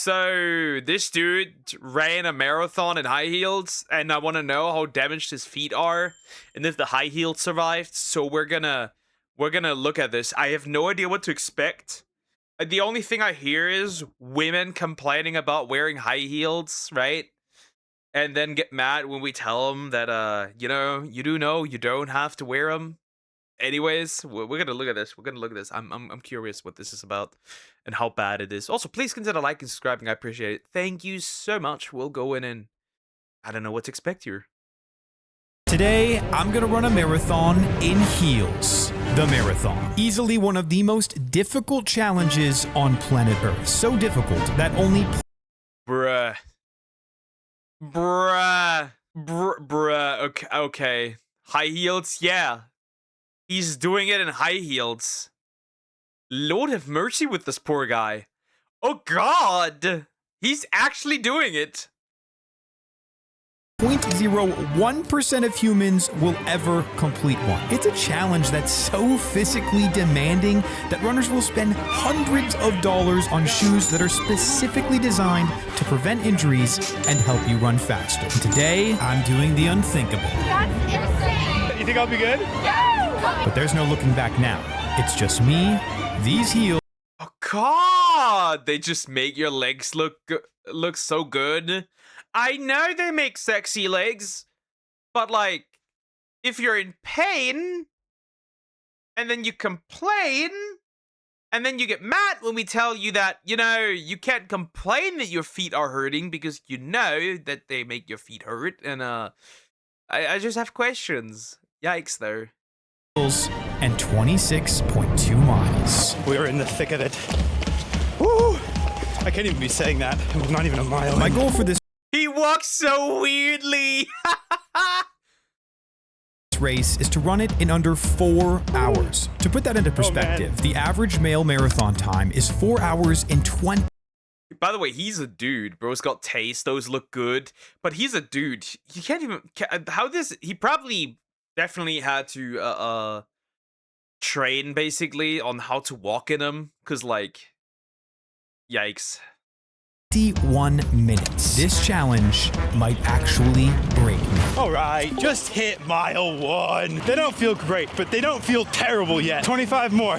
So this dude ran a marathon in high heels, and I want to know how damaged his feet are, and if the high heels survived. So we're gonna look at this. I have no idea what to expect. The only thing I hear is women complaining about wearing high heels, right? And then get mad when we tell them that you know, you do know you don't have to wear them. Anyways, we're gonna look at this. I'm curious what this is about and how bad it is. Also, please consider liking and subscribing. I appreciate it. Thank you so much. We'll go in and I don't know what to expect here. Today, I'm gonna run a marathon in heels. The marathon. Easily one of the most difficult challenges on planet Earth. So difficult that only Bruh. Okay. High heels, yeah. He's doing it in high heels. Lord have mercy with this poor guy. Oh God! He's actually doing it. 0.01% of humans will ever complete one. It's a challenge that's so physically demanding that runners will spend hundreds of dollars on shoes that are specifically designed to prevent injuries and help you run faster. And today, I'm doing the unthinkable. That's insane! You think I'll be good? But there's no looking back now. It's just me, these heels. Oh God! They just make your legs look so good. I know they make sexy legs, but like, if you're in pain, and then you complain, and then you get mad when we tell you that, you know, you can't complain that your feet are hurting because you know that they make your feet hurt, and I just have questions. Yikes, though. And 26.2 miles. We're in the thick of it. Woo! I can't even be saying that. It was not even a mile. My goal for this He walks so weirdly. race is to run it in under 4 hours. To put that into perspective, the average male marathon time is 4 hours and 20. By the way, he's a dude. Bro's got taste. Those look good. But he's a dude. He can't even... How this... He probably definitely had to train, basically, on how to walk in them. Because, like... Yikes. 51 minutes. This challenge might actually break me. All right, just hit mile 1. They don't feel great, but they don't feel terrible yet. 25 more.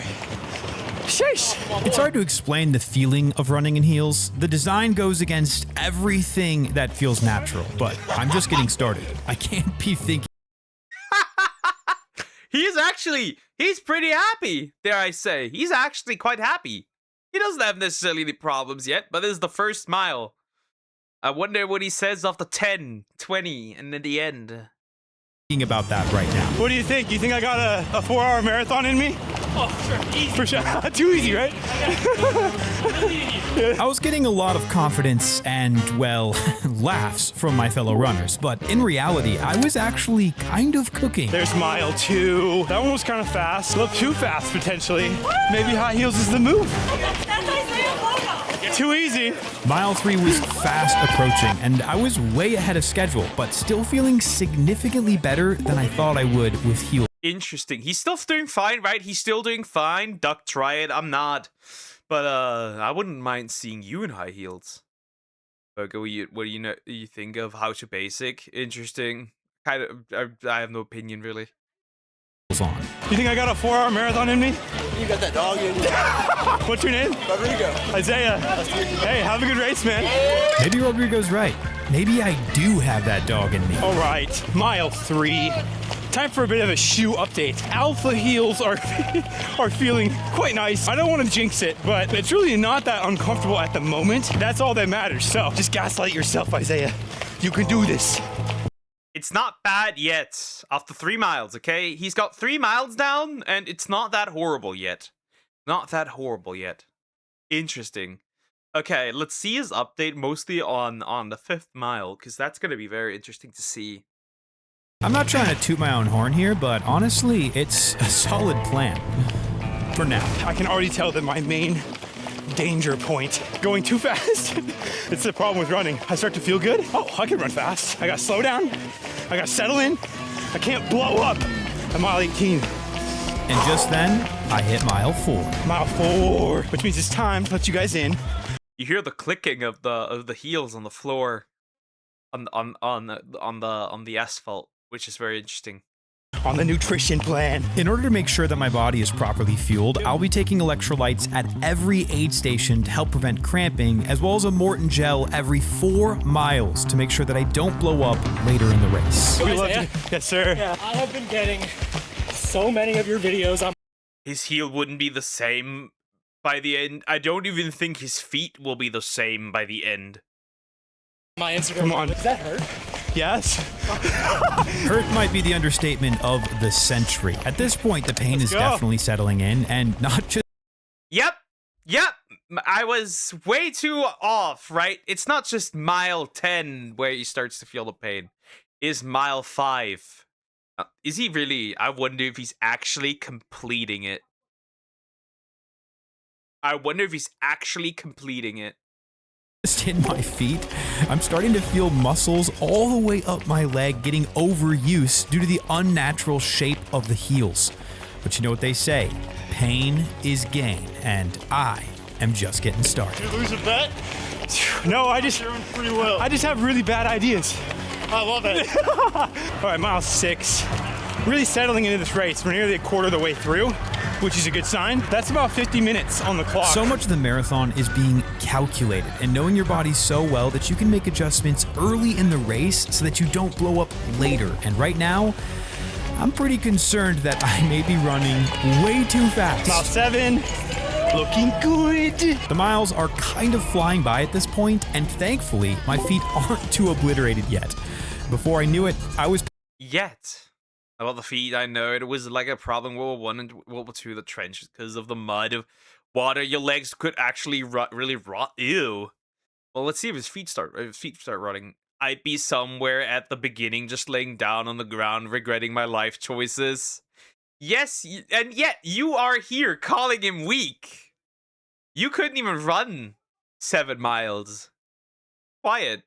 Sheesh. It's hard to explain the feeling of running in heels. The design goes against everything that feels natural, but I'm just getting started. I can't be thinking. He's pretty happy, dare I say. He's actually quite happy. He doesn't have necessarily any problems yet, but this is the first mile. I wonder what he says after 10, 20, and in the end. About that right now. What do you think? You think I got a 4-hour marathon in me? Oh, sure. Easy. For sure. Too easy, right? I was getting a lot of confidence and, well, laughs from my fellow runners, but in reality, I was actually kind of cooking. There's mile 2. That one was kind of fast. A little too fast, potentially. Maybe high heels is the move. That's Isaiah's logo. Too easy. Mile 3 was fast approaching, and I was way ahead of schedule, but still feeling significantly better than I thought I would with heels. Interesting. He's still doing fine, right? He's still doing fine. Duck, try it. I'm not. But I wouldn't mind seeing you in high heels. Okay, what do you think of how to basic? Interesting. Kind of. I have no opinion really. On. You think I got a 4-hour marathon in me? You got that dog in you. What's your name? Rodrigo. Isaiah. Hey, have a good race, man. Maybe Rodrigo's right. Maybe I do have that dog in me. All right, mile 3. Time for a bit of a shoe update. Alpha heels are feeling quite nice. I don't want to jinx it, but it's really not that uncomfortable at the moment. That's all that matters. So just gaslight yourself, Isaiah. You can do this. It's not bad yet. After 3 miles, okay? He's got 3 miles down, and it's not that horrible yet. Not that horrible yet. Interesting. Okay, let's see his update mostly on the 5th mile, because that's going to be very interesting to see. I'm not trying to toot my own horn here, but honestly, it's a solid plan. For now. I can already tell that my main danger point, going too fast. It's the problem with running. I start to feel good. Oh, I can run fast. I got to slow down. I got to settle in. I can't blow up at mile 18. And just then, I hit mile 4. Mile 4, which means it's time to let you guys in You hear the clicking of the heels on the floor, on the asphalt, which is very interesting. On the nutrition plan. In order to make sure that my body is properly fueled, I'll be taking electrolytes at every aid station to help prevent cramping, as well as a Morton gel every 4 miles to make sure that I don't blow up later in the race. We love you. Yes, sir. Yeah, I have been getting so many of your videos on His heel wouldn't be the same by the end. I don't even think his feet will be the same by the end. my Instagram. Come on. Does that hurt? Yes. Hurt might be the understatement of the century. At this point, the pain is go. definitely settling in, and not just Yep. I was way too off, right? It's not just mile 10 where he starts to feel the pain. Is mile 5. Is he really? I wonder if he's actually completing it. I wonder if he's actually completing it. in my feet. I'm starting to feel muscles all the way up my leg getting overuse due to the unnatural shape of the heels. But you know what they say, pain is gain, and I am just getting started. You lose a bet? No, I just Your own free will. I just have really bad ideas. I love it. All right, mile 6. Really settling into this race. We're nearly a quarter of the way through, which is a good sign. That's about 50 minutes on the clock. So much of the marathon is being calculated and knowing your body so well that you can make adjustments early in the race so that you don't blow up later. And right now, I'm pretty concerned that I may be running way too fast. Mile 7, looking good. The miles are kind of flying by at this point, and thankfully, my feet aren't too obliterated yet. Before I knew it, I was Yet. About the feet, I know it was like a problem in World War I and World War II, the trenches, because of the mud of water. Your legs could actually really rot. Ew. Well, let's see if his feet start rotting. I'd be somewhere at the beginning, just laying down on the ground, regretting my life choices. Yes, and yet you are here calling him weak. You couldn't even run 7 miles. Quiet.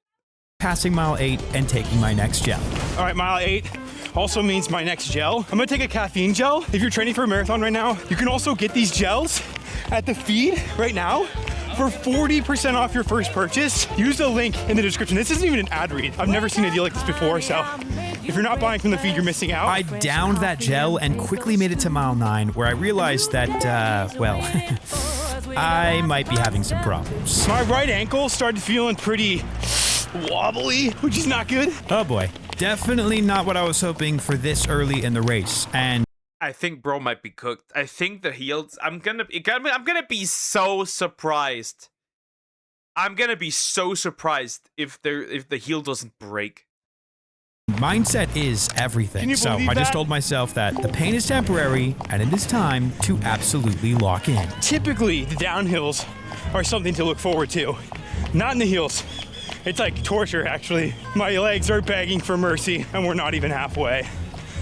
passing mile 8 and taking my next gel. All right, mile 8 also means my next gel. I'm gonna take a caffeine gel. If you're training for a marathon right now, you can also get these gels at the feed right now for 40% off your first purchase. Use the link in the description. This isn't even an ad read. I've never seen a deal like this before, so if you're not buying from the feed, you're missing out. I downed that gel and quickly made it to mile 9, where I realized that, well, I might be having some problems. My right ankle started feeling pretty wobbly, which is not good. Oh boy, definitely not what I was hoping for this early in the race. And I think bro might be cooked. I think the heels. I'm gonna be so surprised. I'm gonna be so surprised if the heel doesn't break. mindset is everything. Can you So believe I just that? told myself that the pain is temporary and it is time to absolutely lock in. Typically, the downhills are something to look forward to. Not in the heels. It's like torture, actually. My legs are begging for mercy, and we're not even halfway.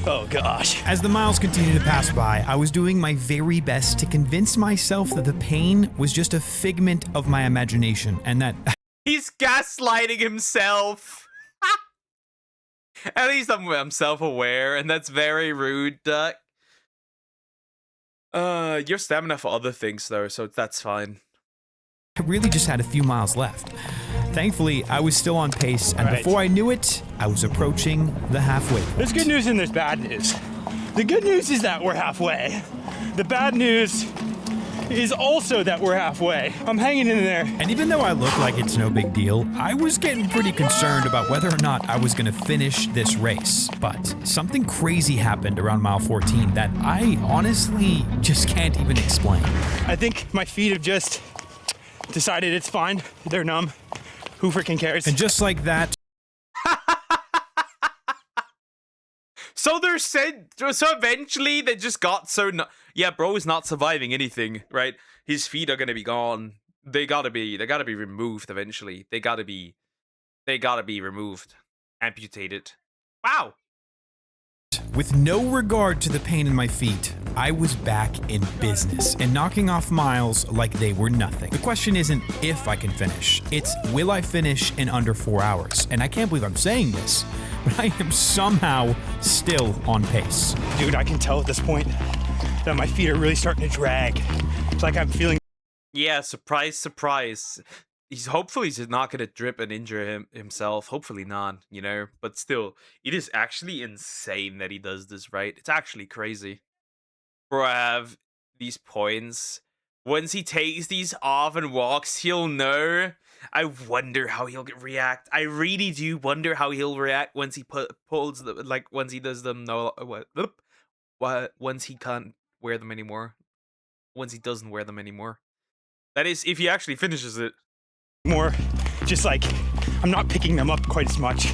Oh, gosh. As the miles continued to pass by, I was doing my very best to convince myself that the pain was just a figment of my imagination and that He's gaslighting himself. At least I'm self-aware, and that's very rude, Duck. You're stamina for other things though, so that's fine. I really just had a few miles left. Thankfully, I was still on pace, and Right. before I knew it, I was approaching the halfway point. There's good news and there's bad news. The good news is that we're halfway. The bad news is also that we're halfway. I'm hanging in there. And even though I look like it's no big deal, I was getting pretty concerned about whether or not I was going to finish this race. But something crazy happened around mile 14 that I honestly just can't even explain. I think my feet have just decided it's fine. They're numb. Who freaking cares? And just like that, So they're said. So eventually they just got so. Yeah, bro is not surviving anything, right? His feet are gonna be gone. They gotta be removed eventually. They gotta be removed, amputated. Wow. with no regard to the pain in my feet, I was back in business and knocking off miles like they were nothing. The question isn't if I can finish, it's will I finish in under 4 hours? And I can't believe I'm saying this, but I am somehow still on pace. Dude, I can tell at this point that my feet are really starting to drag. It's like I'm feeling Yeah, surprise, surprise. he's hopefully he's not gonna drip and injure himself. Hopefully not, you know. But still, it is actually insane that he does this, right? It's actually crazy. Bro, I have these points. Once he takes these off and walks, he'll know. I wonder how he'll react. I really do wonder how he'll react once he pulls the, like, once he does them. No, what? Once he can't wear them anymore. Once he doesn't wear them anymore. That is, if he actually finishes it. More, just like, I'm not picking them up quite as much.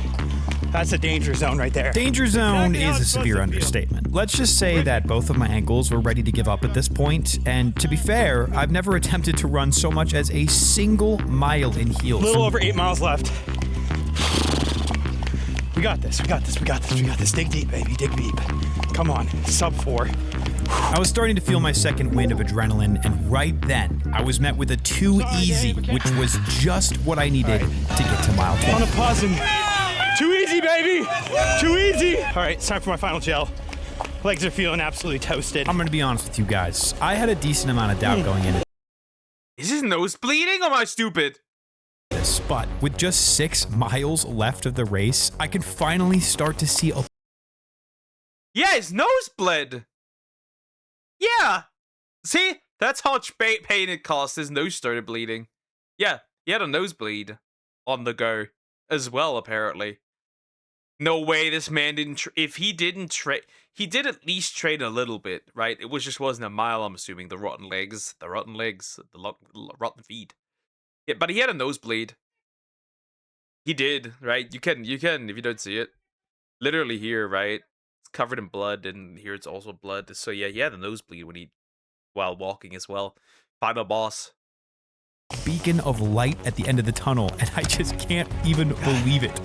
That's a danger zone right there. Danger zone is a severe understatement. Let's just say that both of my ankles were ready to give up at this point, and to be fair, I've never attempted to run so much as a single mile in heels. A little over 8 miles left. We got this, we got this, we got this, we got this. Dig deep, baby, dig deep. Come on, sub 4. I was starting to feel my second wind of adrenaline, and right then, I was met with a too easy, which was just what I needed to get to mile 20. On a pause and too easy, baby! Too easy! All right, it's time for my final gel. Legs are feeling absolutely toasted. I'm gonna be honest with you guys. I had a decent amount of doubt going into Is his nose bleeding or am I stupid? this, but with just 6 miles left of the race, I can finally start to see a Yeah, his nose bled. Yeah. See? That's how much pain it cost. His nose started bleeding. Yeah, he had a nosebleed on the go as well, apparently. No way this man didn't... if he didn't train... He did at least train a little bit, right? It just wasn't a mile, I'm assuming. The rotten legs. The rotten legs. The rotten feet. Yeah, but he had a nosebleed. He did, right? You can, if you don't see it. Literally here, right? It's covered in blood, and here it's also blood. So yeah, he had a nosebleed while walking as well. Final boss. beacon of light at the end of the tunnel, and I just can't even believe it.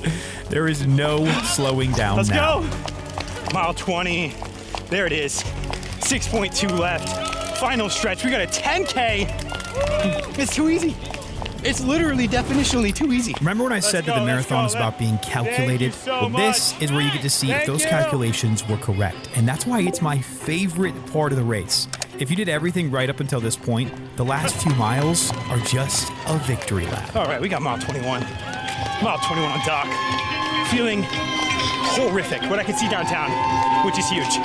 There is no slowing down now. Let's go! Mile 20. There it is. 6.2 left. Final stretch. We got a 10K. It's too easy. It's literally definitionally too easy. Remember when I said that the marathon is about being calculated? Well, this is where you get to see if those calculations were correct. And that's why it's my favorite part of the race. If you did everything right up until this point, the last few miles are just a victory lap. All right, we got mile 21. Mile 21 on dock. Feeling horrific. What I can see downtown, which is huge.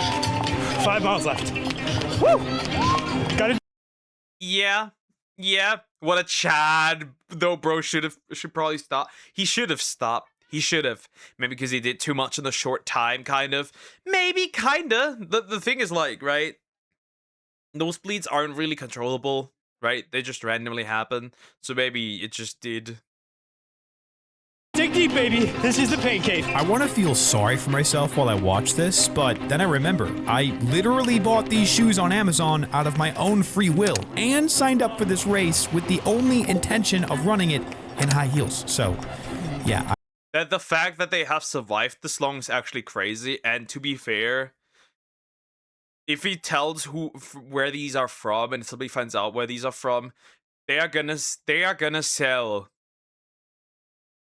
5 miles left. Woo! Got it. Yeah, what a Chad. Though bro should probably stop. He should have stopped. He should have. Maybe because he did too much in a short time, kind of. Maybe, kinda. The thing is, like, right? Those bleeds aren't really controllable, right? They just randomly happen. So maybe it just did. Dig deep, baby. This is the pain cave. I want to feel sorry for myself while I watch this, but then I remember, I literally bought these shoes on Amazon out of my own free will and signed up for this race with the only intention of running it in high heels. So, yeah. That the fact that they have survived this long is actually crazy. And to be fair, if he tells where these are from and somebody finds out where these are from, they are gonna sell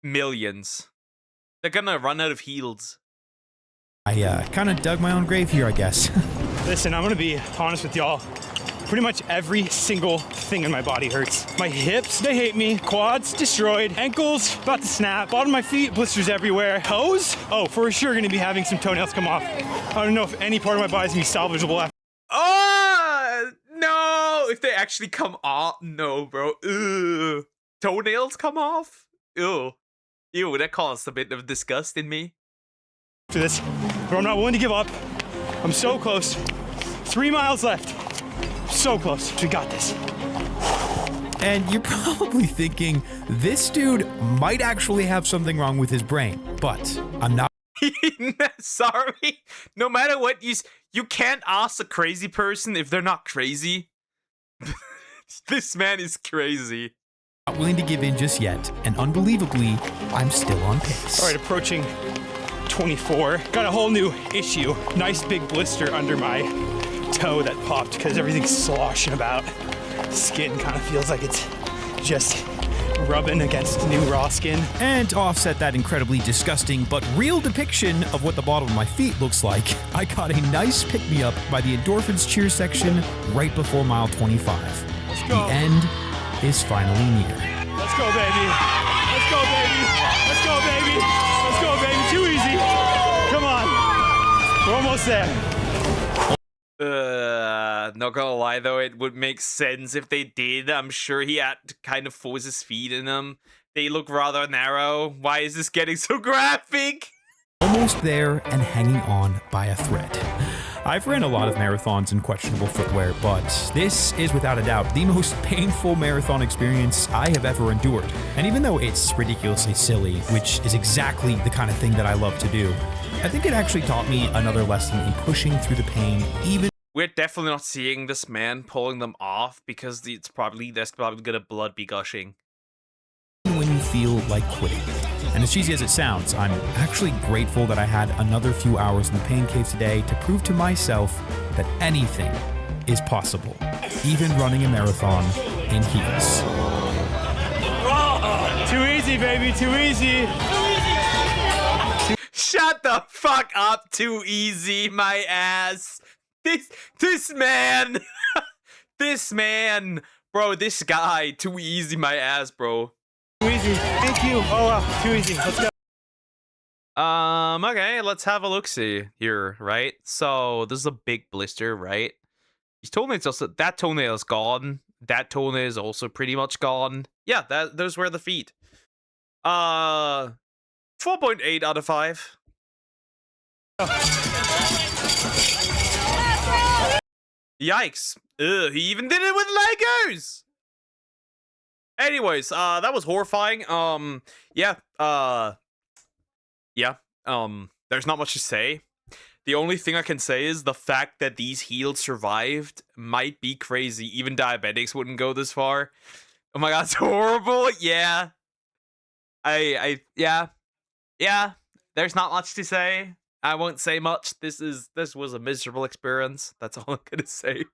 millions. They're gonna run out of heels. I kind of dug my own grave here, I guess. Listen, I'm gonna be honest with y'all. Pretty much every single thing in my body hurts. My hips, they hate me. Quads, destroyed. Ankles, about to snap. Bottom of my feet, blisters everywhere. Toes? Oh, for sure gonna be having some toenails come off. I don't know if any part of my body's gonna be salvageable after. Oh no! If they actually come off, no, bro. Ugh. Toenails come off? Ew. Ew, that caused a bit of disgust in me. After this, but I'm not willing to give up. I'm so close. 3 miles left. So close. We got this. And you're probably thinking, this dude might actually have something wrong with his brain, but I'm not. Sorry. No matter what you can't ask a crazy person if they're not crazy. This man is crazy. Not willing to give in just yet, and unbelievably, I'm still on pace. All right, approaching 24. Got a whole new issue. Nice big blister under my toe that popped because everything's sloshing about. Skin kind of feels like it's just rubbing against new raw skin. And to offset that incredibly disgusting but real depiction of what the bottom of my feet looks like, I got a nice pick-me-up by the endorphins cheer section right before mile 25. The end is finally near. Let's go, baby. Let's go, baby. Let's go, baby. Let's go, baby. Too easy. Come on. We're almost there. Not gonna lie though, it would make sense if they did. I'm sure he had to kind of force his feet in them. They look rather narrow. Why is this getting so graphic? Almost there and hanging on by a thread. I've ran a lot of marathons in questionable footwear, but this is without a doubt the most painful marathon experience I have ever endured. And even though it's ridiculously silly, which is exactly the kind of thing that I love to do, I think it actually taught me another lesson in pushing through the pain, even We're definitely not seeing this man pulling them off because there's probably gonna blood be gushing. when you feel like quitting. And as cheesy as it sounds, I'm actually grateful that I had another few hours in the pain cave today to prove to myself that anything is possible, even running a marathon in heels. Too easy, baby. Too easy. Shut the fuck up, too easy, my ass. This man, this man, bro, this guy, too easy, my ass, bro. Too easy. Thank you. Oh, wow. Too easy. Let's go. Okay, let's have a look-see here, right? So, this is a big blister, right? His toenail's also, that toenail is gone. That toenail is also pretty much gone. Yeah, those were the feet. 4.8 out of 5. Yikes. Ugh, he even did it with Legos! Anyways, that was horrifying. Yeah, there's not much to say. The only thing I can say is the fact that these heels survived might be crazy. Even diabetics wouldn't go this far. Oh my god, it's horrible. Yeah. Yeah. There's not much to say. I won't say much. This was a miserable experience. That's all I'm gonna say.